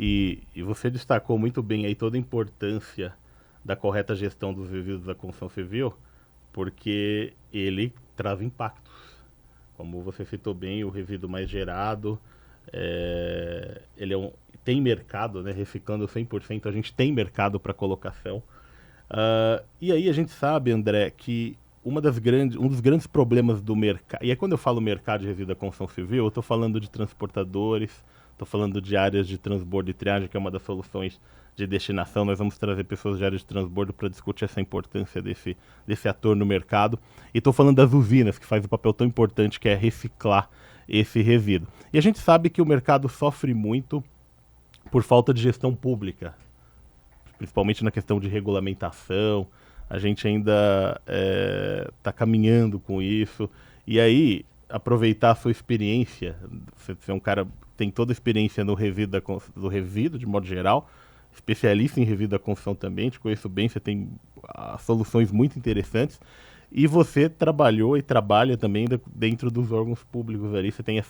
E você destacou muito bem aí toda a importância da correta gestão dos resíduos da construção civil, porque ele traz impactos. Como você citou bem, o resíduo mais gerado, ele tem mercado, né? Reciclando 100%, a gente tem mercado para colocação. E aí a gente sabe, André, que um dos grandes problemas do mercado, e é quando eu falo mercado de resíduo da construção civil, eu estou falando de transportadores, estou falando de áreas de transbordo e triagem, que é uma das soluções de destinação. Nós vamos trazer pessoas de áreas de transbordo para discutir essa importância desse ator no mercado. E estou falando das usinas, que faz o papel tão importante que é reciclar esse resíduo. E a gente sabe que o mercado sofre muito por falta de gestão pública, principalmente na questão de regulamentação. A gente ainda está caminhando com isso. E aí, aproveitar a sua experiência, você é um cara que tem toda a experiência no resíduo, do resíduo, de modo geral, especialista em resíduo da construção também, te conheço bem, você tem soluções muito interessantes. E você trabalhou e trabalha também dentro dos órgãos públicos ali, você tem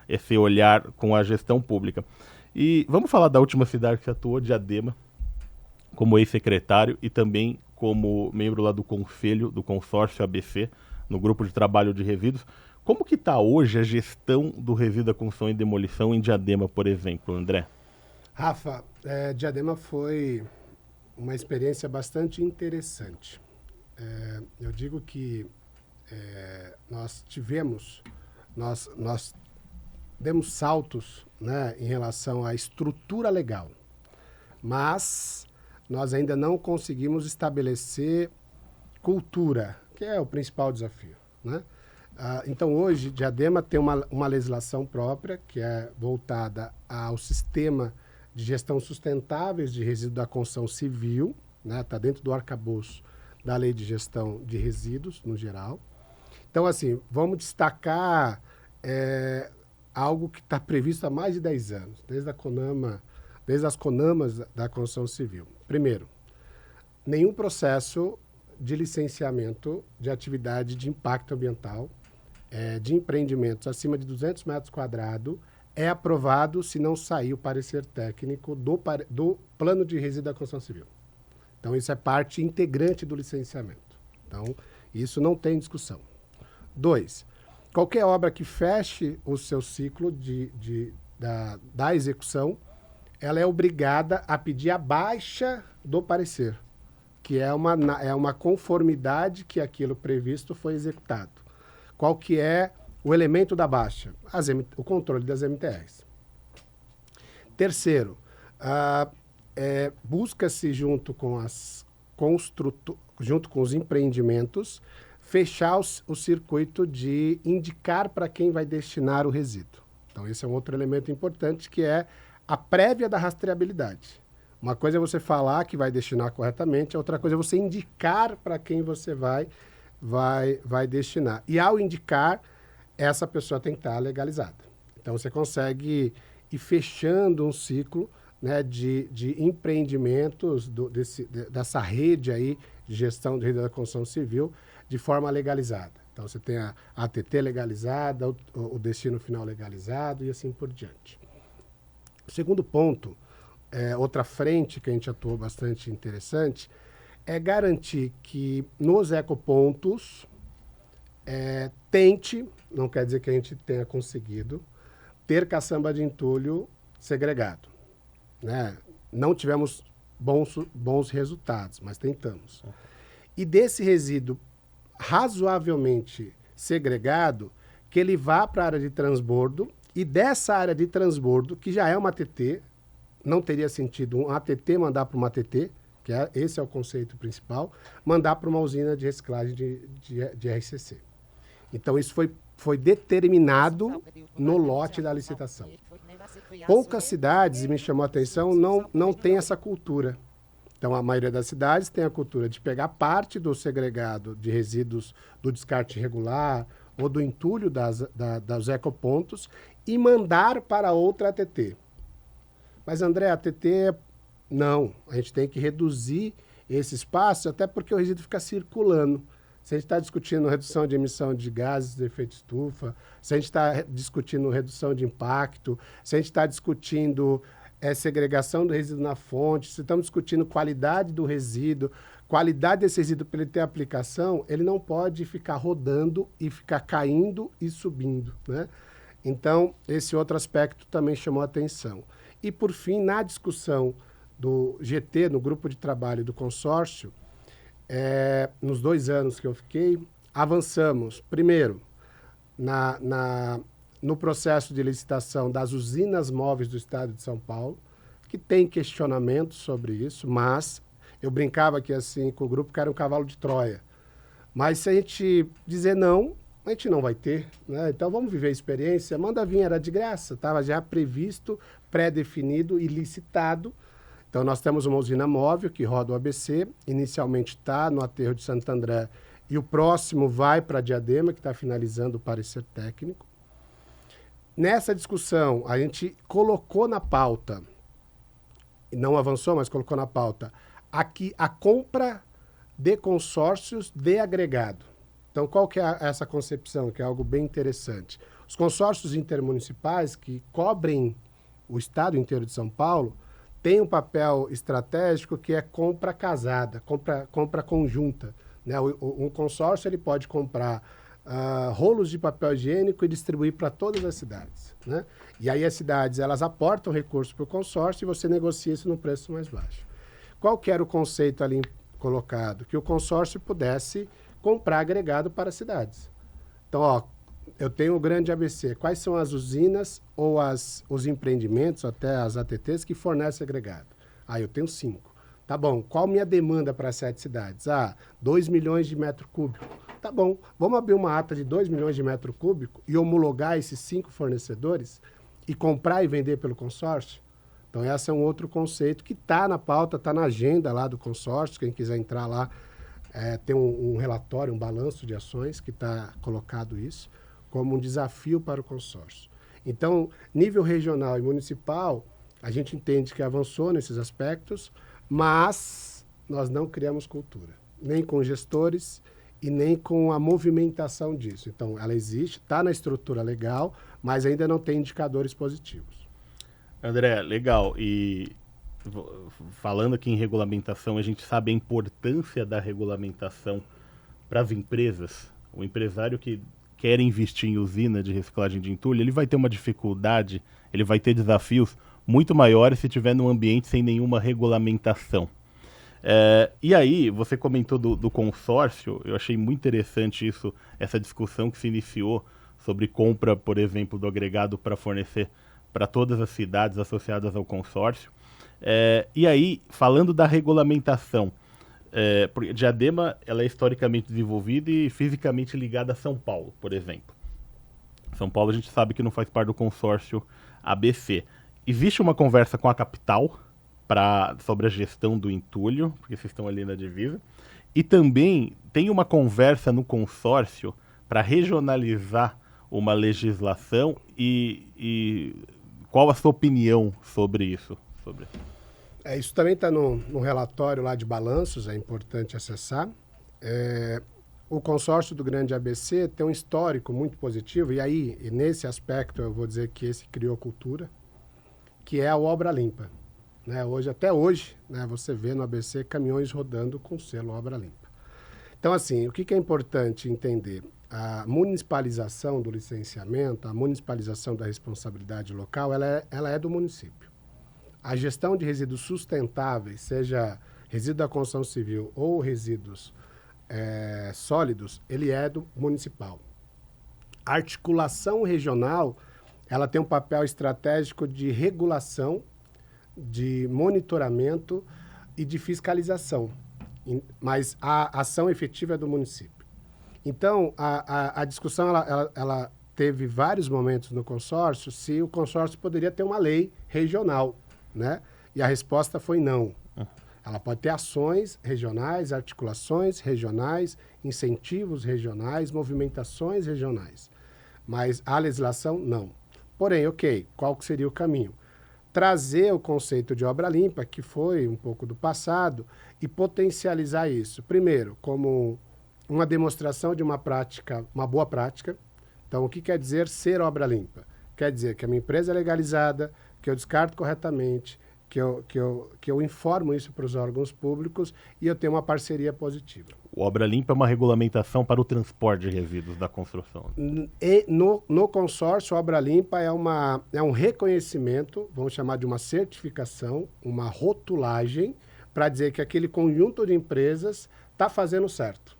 esse olhar com a gestão pública. E vamos falar da última cidade que você atuou, Diadema, como ex-secretário e também como membro lá do conselho do consórcio ABC, no grupo de trabalho de resíduos. Como que está hoje a gestão do resíduo da construção e demolição em Diadema, por exemplo, André? Rafa, Diadema foi uma experiência bastante interessante. Eu digo que nós demos saltos, né, em relação à estrutura legal, mas nós ainda não conseguimos estabelecer cultura, que é o principal desafio, né? Então, hoje, Diadema tem uma legislação própria, que é voltada ao sistema de gestão sustentáveis de resíduos da construção civil, né? Está dentro do arcabouço da Lei de Gestão de Resíduos, no geral. Então, assim, vamos destacar algo que está previsto há mais de 10 anos, desde as CONAMAs da construção civil. Primeiro, nenhum processo de licenciamento de atividade de impacto ambiental de empreendimentos acima de 200 metros quadrados é aprovado se não sair o parecer técnico do plano de resíduo da construção civil. Então, isso é parte integrante do licenciamento. Então, isso não tem discussão. 2, qualquer obra que feche o seu ciclo da execução, ela é obrigada a pedir a baixa do parecer, que é uma conformidade que aquilo previsto foi executado. Qual que é o elemento da baixa? O controle das MTRs. Terceiro, busca-se junto com os empreendimentos fechar o circuito de indicar para quem vai destinar o resíduo. Então, esse é um outro elemento importante, que é a prévia da rastreabilidade. Uma coisa é você falar que vai destinar corretamente, a outra coisa é você indicar para quem você vai destinar. E ao indicar, essa pessoa tem que estar legalizada. Então, você consegue ir fechando um ciclo, né, de empreendimentos dessa rede aí de gestão de rede da construção civil de forma legalizada. Então, você tem a ATT legalizada, o destino final legalizado e assim por diante. O segundo ponto, outra frente que a gente atuou bastante interessante, é garantir que nos ecopontos não quer dizer que a gente tenha conseguido, ter caçamba de entulho segregado, né? Não tivemos bons resultados, mas tentamos. E desse resíduo razoavelmente segregado, que ele vá para a área de transbordo, e dessa área de transbordo, que já é uma ATT, não teria sentido um ATT mandar para uma ATT, esse é o conceito principal, mandar para uma usina de reciclagem de RCC. Então, isso foi determinado no lote da licitação. Poucas cidades, e me chamou a atenção, não tem essa cultura. Então, a maioria das cidades tem a cultura de pegar parte do segregado de resíduos do descarte irregular ou do entulho dos ecopontos e mandar para outra ATT. Mas, André, a ATT, não. A gente tem que reduzir esse espaço, até porque o resíduo fica circulando. Se a gente está discutindo redução de emissão de gases de efeito estufa, se a gente está discutindo redução de impacto, se a gente está discutindo é segregação do resíduo na fonte, se estamos discutindo qualidade do resíduo, qualidade desse resíduo para ele ter aplicação, ele não pode ficar rodando e ficar caindo e subindo, né? Então, esse outro aspecto também chamou a atenção. E, por fim, na discussão do GT, no grupo de trabalho do consórcio, nos 2 anos que eu fiquei, avançamos, primeiro, no processo de licitação das usinas móveis do Estado de São Paulo, que tem questionamentos sobre isso, mas eu brincava aqui assim com o grupo que era um cavalo de Troia. Mas se a gente dizer não, a gente não vai ter, né? Então vamos viver a experiência. Manda vir, era de graça, estava já previsto, pré-definido e licitado. Então nós temos uma usina móvel que roda o ABC, inicialmente está no aterro de Santo André e o próximo vai para Diadema, que está finalizando o parecer técnico. Nessa discussão, a gente colocou na pauta, não avançou, mas colocou na pauta, aqui a compra de consórcios de agregado. Então, qual que é essa concepção, que é algo bem interessante? Os consórcios intermunicipais que cobrem o estado inteiro de São Paulo têm um papel estratégico que é compra casada, compra conjunta, né? Um consórcio ele pode comprar rolos de papel higiênico e distribuir para todas as cidades, né? E aí as cidades elas aportam recursos para o consórcio e você negocia isso no preço mais baixo. Qual que era o conceito ali colocado? Que o consórcio pudesse comprar agregado para as cidades. Então, ó, eu tenho o grande ABC. Quais são as usinas ou os empreendimentos, até as ATTs, que fornecem agregado? Eu tenho 5. Tá bom, qual minha demanda para 7 cidades? 2 milhões de metro cúbico. Tá bom, vamos abrir uma ata de 2 milhões de metro cúbico e homologar esses 5 fornecedores e comprar e vender pelo consórcio? Então, esse é um outro conceito que está na pauta, está na agenda lá do consórcio. Quem quiser entrar lá, tem um relatório, um balanço de ações que está colocado isso como um desafio para o consórcio. Então, nível regional e municipal, a gente entende que avançou nesses aspectos, mas nós não criamos cultura, nem com gestores e nem com a movimentação disso. Então, ela existe, está na estrutura legal, mas ainda não tem indicadores positivos. André, legal. E falando aqui em regulamentação, a gente sabe a importância da regulamentação para as empresas. O empresário que quer investir em usina de reciclagem de entulho, ele vai ter uma dificuldade, ele vai ter desafios muito maiores se tiver num ambiente sem nenhuma regulamentação. E aí, você comentou do consórcio, eu achei muito interessante isso, essa discussão que se iniciou sobre compra, por exemplo, do agregado para fornecer para todas as cidades associadas ao consórcio. E aí, falando da regulamentação, porque Diadema ela é historicamente desenvolvida e fisicamente ligada a São Paulo, por exemplo. São Paulo a gente sabe que não faz parte do consórcio ABC. Existe uma conversa com a capital sobre a gestão do entulho, porque vocês estão ali na divisa, e também tem uma conversa no consórcio para regionalizar uma legislação e qual a sua opinião sobre isso? Isso também está no relatório lá de balanços, é importante acessar. O consórcio do Grande ABC tem um histórico muito positivo, e nesse aspecto eu vou dizer que esse criou cultura, que é a Obra Limpa. Né? Até hoje, né, você vê no ABC caminhões rodando com selo Obra Limpa. Então, assim, o que é importante entender? A municipalização do licenciamento, a municipalização da responsabilidade local, ela é do município. A gestão de resíduos sustentáveis, seja resíduo da construção civil ou resíduos sólidos, ele é do municipal. A articulação regional, ela tem um papel estratégico de regulação, de monitoramento e de fiscalização, mas a ação efetiva é do município. Então, a discussão ela teve vários momentos no consórcio se o consórcio poderia ter uma lei regional, né? E a resposta foi não. Ela pode ter ações regionais, articulações regionais, incentivos regionais, movimentações regionais, mas a legislação não. Porém, qual que seria o caminho? Trazer o conceito de obra limpa, que foi um pouco do passado, e potencializar isso. Primeiro, como uma demonstração de uma prática, uma boa prática. Então, o que quer dizer ser obra limpa? Quer dizer que a minha empresa é legalizada, que eu descarto corretamente, que eu informo isso para os órgãos públicos e eu tenho uma parceria positiva. O Obra Limpa é uma regulamentação para o transporte de resíduos da construção. E no consórcio, a Obra Limpa é um reconhecimento, vamos chamar de uma certificação, uma rotulagem, para dizer que aquele conjunto de empresas está fazendo certo.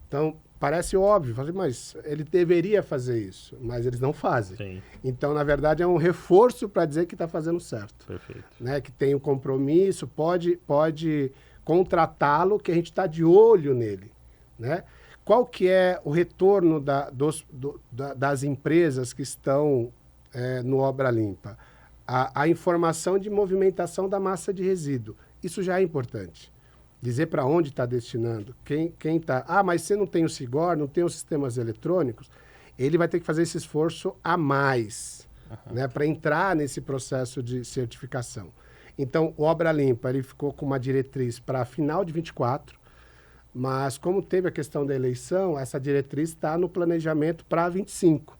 Então, parece óbvio, mas ele deveria fazer isso, mas eles não fazem. Sim. Então, na verdade, é um reforço para dizer que está fazendo certo. Perfeito. Né? Que tem o compromisso, pode contratá-lo, que a gente está de olho nele. Né? Qual que é o retorno das empresas que estão no Obra Limpa? A informação de movimentação da massa de resíduo. Isso já é importante. Dizer para onde está destinando, quem está... Ah, mas você não tem o SIGOR, não tem os sistemas eletrônicos, ele vai ter que fazer esse esforço a mais, né, para entrar nesse processo de certificação. Então, o Obra Limpa ele ficou com uma diretriz para final de 24, mas como teve a questão da eleição, essa diretriz está no planejamento para 25.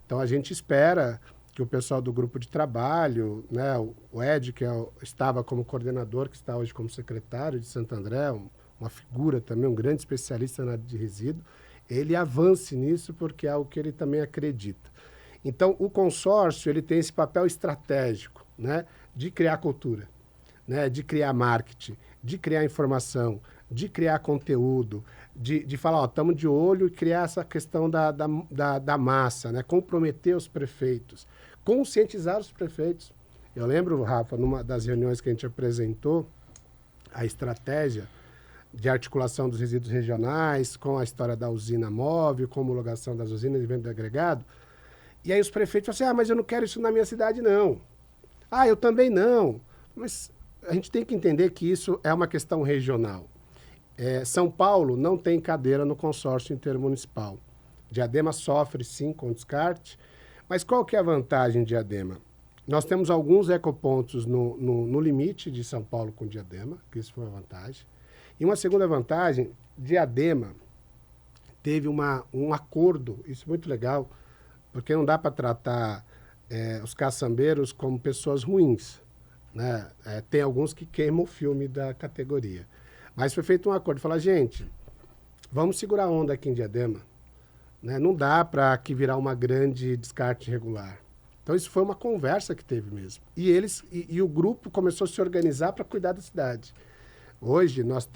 Então, a gente espera que o pessoal do grupo de trabalho, né, o Ed, que estava como coordenador, que está hoje como secretário de Santo André, uma figura também, um grande especialista na área de resíduo, ele avance nisso porque é algo que ele também acredita. Então, o consórcio ele tem esse papel estratégico, né, de criar cultura, né, de criar marketing, de criar informação, de criar conteúdo, de falar, estamos de olho e criar essa questão da massa, né, comprometer os prefeitos, conscientizar os prefeitos. Eu lembro, Rafa, numa das reuniões que a gente apresentou, a estratégia de articulação dos resíduos regionais, com a história da usina móvel, com a homologação das usinas de venda de agregado. E aí os prefeitos falaram assim, mas eu não quero isso na minha cidade, não. Ah, eu também não. Mas a gente tem que entender que isso é uma questão regional. São Paulo não tem cadeira no consórcio intermunicipal. Diadema sofre, sim, com descarte. Mas qual que é a vantagem de Diadema? Nós temos alguns ecopontos no limite de São Paulo com Diadema, que isso foi uma vantagem. E uma segunda vantagem, Diadema teve um acordo, isso é muito legal, porque não dá para tratar os caçambeiros como pessoas ruins. Né? Tem alguns que queimam o filme da categoria. Mas foi feito um acordo, falar, gente, vamos segurar a onda aqui em Diadema. Né? Não dá para que virar uma grande descarte regular. Então, isso foi uma conversa que teve mesmo. E o grupo começou a se organizar para cuidar da cidade. Hoje, nós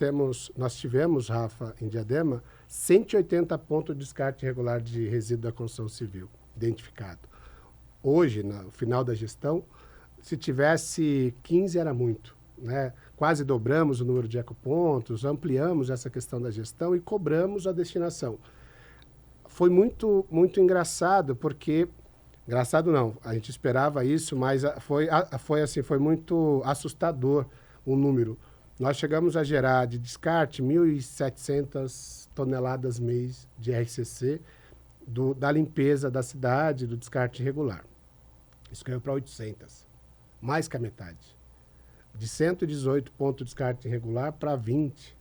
tivemos, Rafa, em Diadema, 180 pontos de descarte regular de resíduo da construção civil identificado. Hoje, no final da gestão, se tivesse 15 era muito. Né? Quase dobramos o número de ecopontos, ampliamos essa questão da gestão e cobramos a destinação. Foi muito, muito engraçado, porque... Engraçado não, a gente esperava isso, mas foi muito assustador o número. Nós chegamos a gerar de descarte 1.700 toneladas mês de RCC da limpeza da cidade, do descarte regular. Isso caiu para 800, mais que a metade. De 118 pontos de descarte regular para 20.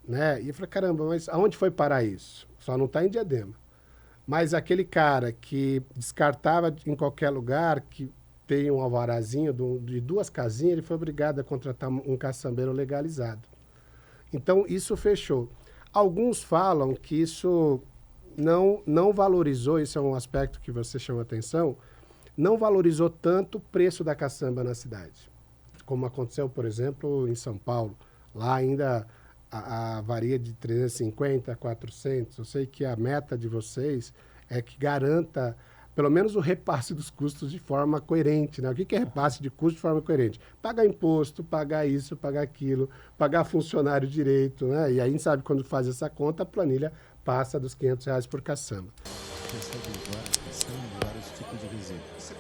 Né? E eu falei, caramba, mas aonde foi parar isso? Só não está em Diadema. Mas aquele cara que descartava em qualquer lugar, que tem um alvarazinho de 2 casinhas, ele foi obrigado a contratar um caçambeiro legalizado. Então, isso fechou. Alguns falam que isso não valorizou, isso é um aspecto que você chamou a atenção, não valorizou tanto o preço da caçamba na cidade, como aconteceu, por exemplo, em São Paulo. Lá ainda a varia de 350 a 400. Eu sei que a meta de vocês é que garanta pelo menos o repasse dos custos de forma coerente. Né? O que é repasse de custo de forma coerente? Pagar imposto, pagar isso, pagar aquilo, pagar funcionário direito. Né? E aí a gente sabe, quando faz essa conta, a planilha passa dos R$500 por caçamba. Recebe vários tipos de resíduos.